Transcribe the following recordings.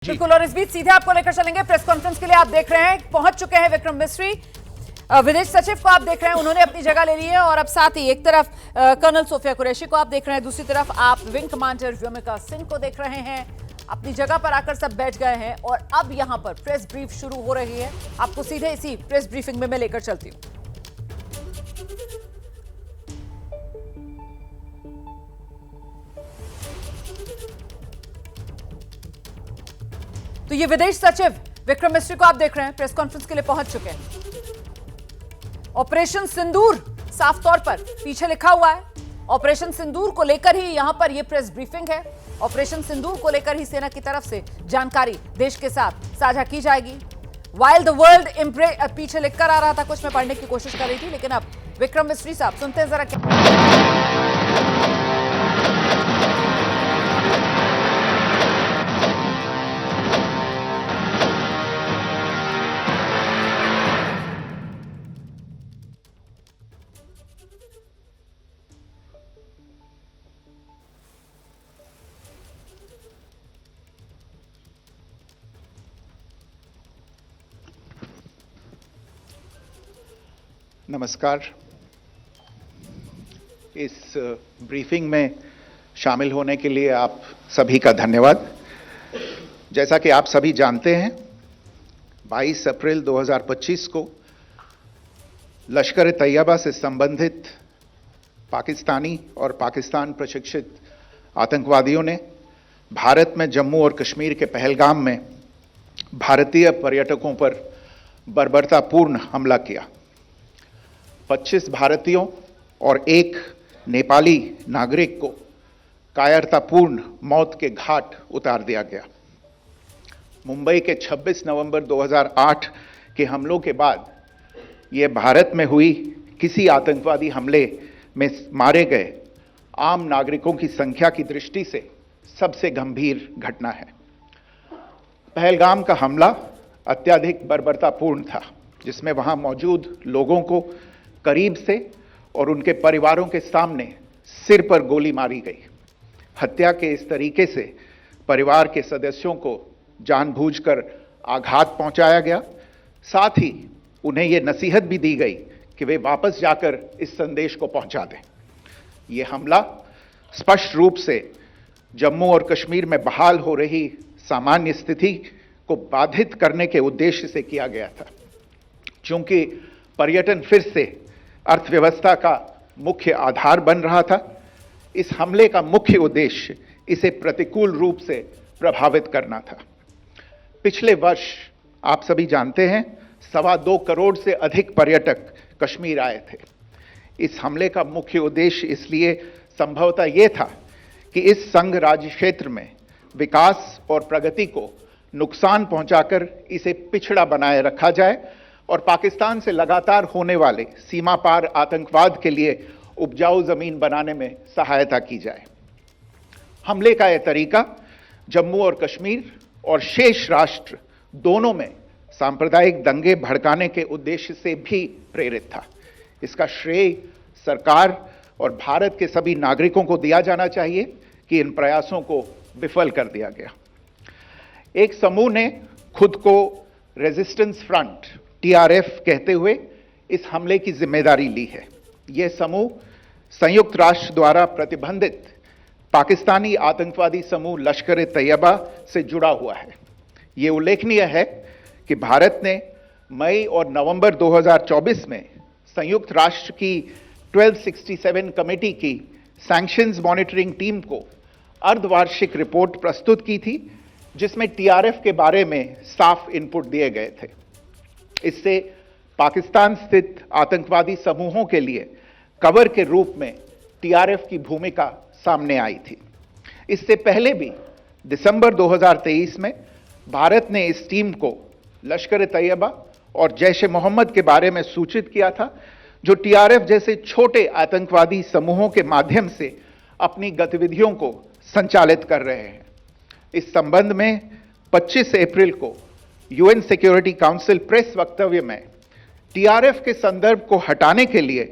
बिल्कुल, और इस बीच सीधे आपको लेकर चलेंगे प्रेस कॉन्फ्रेंस के लिए। आप देख रहे हैं पहुंच चुके हैं विक्रम मिस्री, विदेश सचिव को आप देख रहे हैं, उन्होंने अपनी जगह ले ली है। और अब साथ ही एक तरफ कर्नल सोफिया कुरैशी को आप देख रहे हैं, दूसरी तरफ आप विंग कमांडर व्योमिका सिंह को देख रहे हैं। अपनी जगह पर आकर सब बैठ गए हैं और अब यहां पर प्रेस ब्रीफ शुरू हो रही है। आपको सीधे इसी प्रेस ब्रीफिंग में मैं लेकर चलती हूं। तो ये विदेश सचिव विक्रम मिस्री को आप देख रहे हैं, प्रेस कॉन्फ्रेंस के लिए पहुंच चुके हैं। ऑपरेशन सिंदूर साफ तौर पर पीछे लिखा हुआ है। ऑपरेशन सिंदूर को लेकर ही यहां पर यह प्रेस ब्रीफिंग है। ऑपरेशन सिंदूर को लेकर ही सेना की तरफ से जानकारी देश के साथ साझा की जाएगी। वाइल द वर्ल्ड पीछे लिखकर आ रहा था, कुछ मैं पढ़ने की कोशिश कर रही थी, लेकिन अब विक्रम मिस्री साहब सुनते हैं जरा क्या। नमस्कार। इस ब्रीफिंग में शामिल होने के लिए आप सभी का धन्यवाद। जैसा कि आप सभी जानते हैं, 22 अप्रैल 2025 को लश्कर तैयबा से संबंधित पाकिस्तानी और पाकिस्तान प्रशिक्षित आतंकवादियों ने भारत में जम्मू और कश्मीर के पहलगाम में भारतीय पर्यटकों पर बर्बरतापूर्ण हमला किया। 25 भारतीयों और एक नेपाली नागरिक को कायरतापूर्ण मौत के घाट उतार दिया गया। मुंबई के 26 नवंबर 2008 के हमलों के बाद यह भारत में हुई किसी आतंकवादी हमले में मारे गए आम नागरिकों की संख्या की दृष्टि से सबसे गंभीर घटना है। पहलगाम का हमला अत्यधिक बर्बरतापूर्ण था, जिसमें वहां मौजूद लोगों को करीब से और उनके परिवारों के सामने सिर पर गोली मारी गई। हत्या के इस तरीके से परिवार के सदस्यों को जानबूझकर आघात पहुंचाया गया। साथ ही उन्हें यह नसीहत भी दी गई कि वे वापस जाकर इस संदेश को पहुंचा दें। यह हमला स्पष्ट रूप से जम्मू और कश्मीर में बहाल हो रही सामान्य स्थिति को बाधित करने के उद्देश्य से किया गया था। चूंकि पर्यटन फिर से अर्थव्यवस्था का मुख्य आधार बन रहा था, इस हमले का मुख्य उद्देश्य इसे प्रतिकूल रूप से प्रभावित करना था। पिछले वर्ष आप सभी जानते हैं 2.25 करोड़ से अधिक पर्यटक कश्मीर आए थे। इस हमले का मुख्य उद्देश्य इसलिए संभवतः यह था कि इस संघ राज्य क्षेत्र में विकास और प्रगति को नुकसान पहुंचाकर इसे पिछड़ा बनाए रखा जाए और पाकिस्तान से लगातार होने वाले सीमा पार आतंकवाद के लिए उपजाऊ जमीन बनाने में सहायता की जाए। हमले का यह तरीका जम्मू और कश्मीर और शेष राष्ट्र दोनों में सांप्रदायिक दंगे भड़काने के उद्देश्य से भी प्रेरित था। इसका श्रेय सरकार और भारत के सभी नागरिकों को दिया जाना चाहिए कि इन प्रयासों को विफल कर दिया गया। एक समूह ने खुद को रेजिस्टेंस फ्रंट TRF कहते हुए इस हमले की जिम्मेदारी ली है। यह समूह संयुक्त राष्ट्र द्वारा प्रतिबंधित पाकिस्तानी आतंकवादी समूह लश्कर तैयबा से जुड़ा हुआ है। यह उल्लेखनीय है कि भारत ने मई और नवंबर 2024 में संयुक्त राष्ट्र की 1267 कमेटी की सैंक्शंस मॉनिटरिंग टीम को अर्धवार्षिक रिपोर्ट प्रस्तुत की थी, जिसमें TRF के बारे में साफ इनपुट दिए गए थे। इससे पाकिस्तान स्थित आतंकवादी समूहों के लिए कवर के रूप में TRF की भूमिका सामने आई थी। इससे पहले भी दिसंबर 2023 में भारत ने इस टीम को लश्कर तैयबा और जैश ए मोहम्मद के बारे में सूचित किया था, जो TRF जैसे छोटे आतंकवादी समूहों के माध्यम से अपनी गतिविधियों को संचालित कर रहे हैं। इस संबंध में 25 अप्रैल को UN सिक्योरिटी काउंसिल प्रेस वक्तव्य में TRF के संदर्भ को हटाने के लिए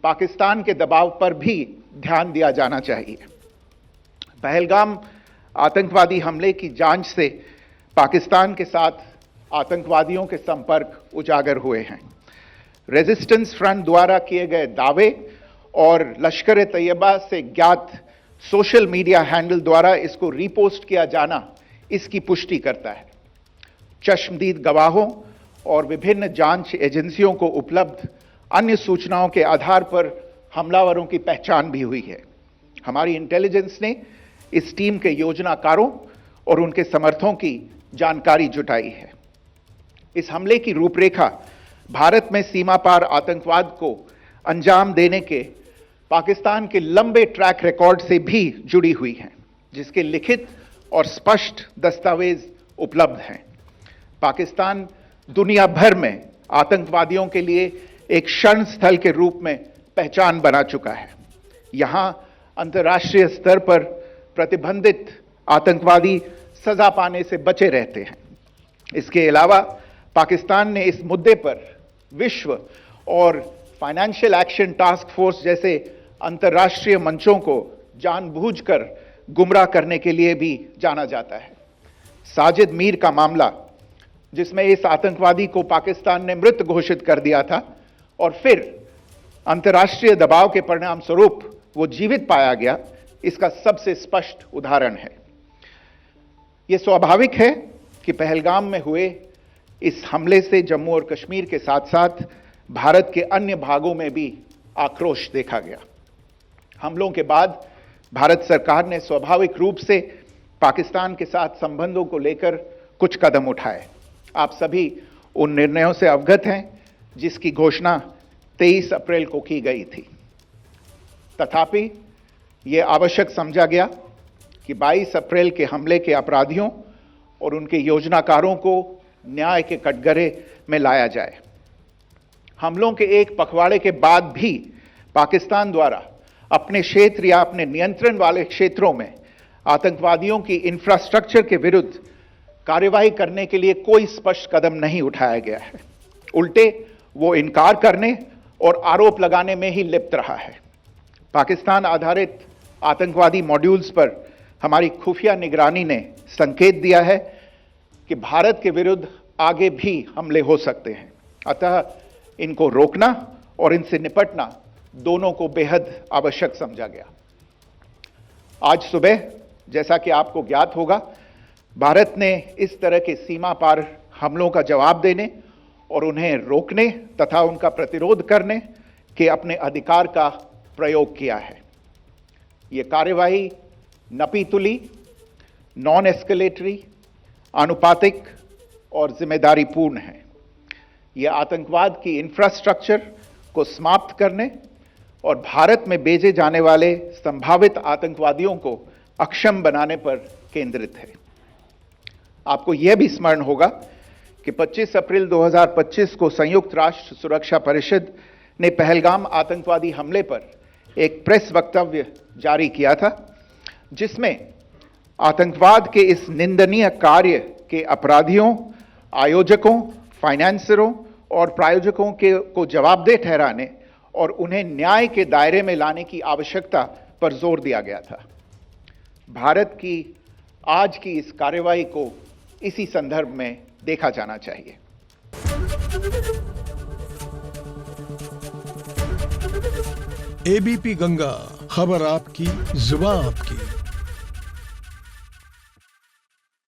पाकिस्तान के दबाव पर भी ध्यान दिया जाना चाहिए। पहलगाम आतंकवादी हमले की जांच से पाकिस्तान के साथ आतंकवादियों के संपर्क उजागर हुए हैं। रेजिस्टेंस फ्रंट द्वारा किए गए दावे और लश्कर तैयबा से ज्ञात सोशल मीडिया हैंडल द्वारा इसको रीपोस्ट किया जाना इसकी पुष्टि करता है। चश्मदीद गवाहों और विभिन्न जांच एजेंसियों को उपलब्ध अन्य सूचनाओं के आधार पर हमलावरों की पहचान भी हुई है। हमारी इंटेलिजेंस ने इस टीम के योजनाकारों और उनके समर्थकों की जानकारी जुटाई है। इस हमले की रूपरेखा भारत में सीमा पार आतंकवाद को अंजाम देने के पाकिस्तान के लंबे ट्रैक रिकॉर्ड से भी जुड़ी हुई है, जिसके लिखित और स्पष्ट दस्तावेज उपलब्ध हैं। पाकिस्तान दुनिया भर में आतंकवादियों के लिए एक शरण स्थल के रूप में पहचान बना चुका है। यहां अंतर्राष्ट्रीय स्तर पर प्रतिबंधित आतंकवादी सजा पाने से बचे रहते हैं। इसके अलावा पाकिस्तान ने इस मुद्दे पर विश्व और फाइनेंशियल एक्शन टास्क फोर्स जैसे अंतर्राष्ट्रीय मंचों को जानबूझकर गुमराह करने के लिए भी जाना जाता है। साजिद मीर का मामला, जिसमें इस आतंकवादी को पाकिस्तान ने मृत घोषित कर दिया था और फिर अंतर्राष्ट्रीय दबाव के परिणाम स्वरूप वो जीवित पाया गया, इसका सबसे स्पष्ट उदाहरण है। यह स्वाभाविक है कि पहलगाम में हुए इस हमले से जम्मू और कश्मीर के साथ साथ भारत के अन्य भागों में भी आक्रोश देखा गया। हमलों के बाद भारत सरकार ने स्वाभाविक रूप से पाकिस्तान के साथ संबंधों को लेकर कुछ कदम उठाए। आप सभी उन निर्णयों से अवगत हैं जिसकी घोषणा 23 अप्रैल को की गई थी। तथापि यह आवश्यक समझा गया कि 22 अप्रैल के हमले के अपराधियों और उनके योजनाकारों को न्याय के कटघरे में लाया जाए। हमलों के एक पखवाड़े के बाद भी पाकिस्तान द्वारा अपने क्षेत्र या अपने नियंत्रण वाले क्षेत्रों में आतंकवादियों की इंफ्रास्ट्रक्चर के विरुद्ध कार्रवाई करने के लिए कोई स्पष्ट कदम नहीं उठाया गया है। उल्टे वो इनकार करने और आरोप लगाने में ही लिप्त रहा है। पाकिस्तान आधारित आतंकवादी मॉड्यूल्स पर हमारी खुफिया निगरानी ने संकेत दिया है कि भारत के विरुद्ध आगे भी हमले हो सकते हैं। अतः इनको रोकना और इनसे निपटना दोनों को बेहद आवश्यक समझा गया। आज सुबह, जैसा कि आपको ज्ञात होगा, भारत ने इस तरह के सीमा पार हमलों का जवाब देने और उन्हें रोकने तथा उनका प्रतिरोध करने के अपने अधिकार का प्रयोग किया है। ये कार्यवाही नपीतुली, नॉन एस्केलेटरी, आनुपातिक और जिम्मेदारीपूर्ण है। यह आतंकवाद की इंफ्रास्ट्रक्चर को समाप्त करने और भारत में भेजे जाने वाले संभावित आतंकवादियों को अक्षम बनाने पर केंद्रित है। आपको यह भी स्मरण होगा कि 25 अप्रैल 2025 को संयुक्त राष्ट्र सुरक्षा परिषद ने पहलगाम आतंकवादी हमले पर एक प्रेस वक्तव्य जारी किया था, जिसमें आतंकवाद के इस निंदनीय कार्य के अपराधियों, आयोजकों, फाइनेंसरों और प्रायोजकों को जवाबदेह ठहराने और उन्हें न्याय के दायरे में लाने की आवश्यकता पर जोर दिया गया था। भारत की आज की इस कार्रवाई को इसी संदर्भ में देखा जाना चाहिए। एबीपी गंगा, खबर आपकी, जुबान आपकी।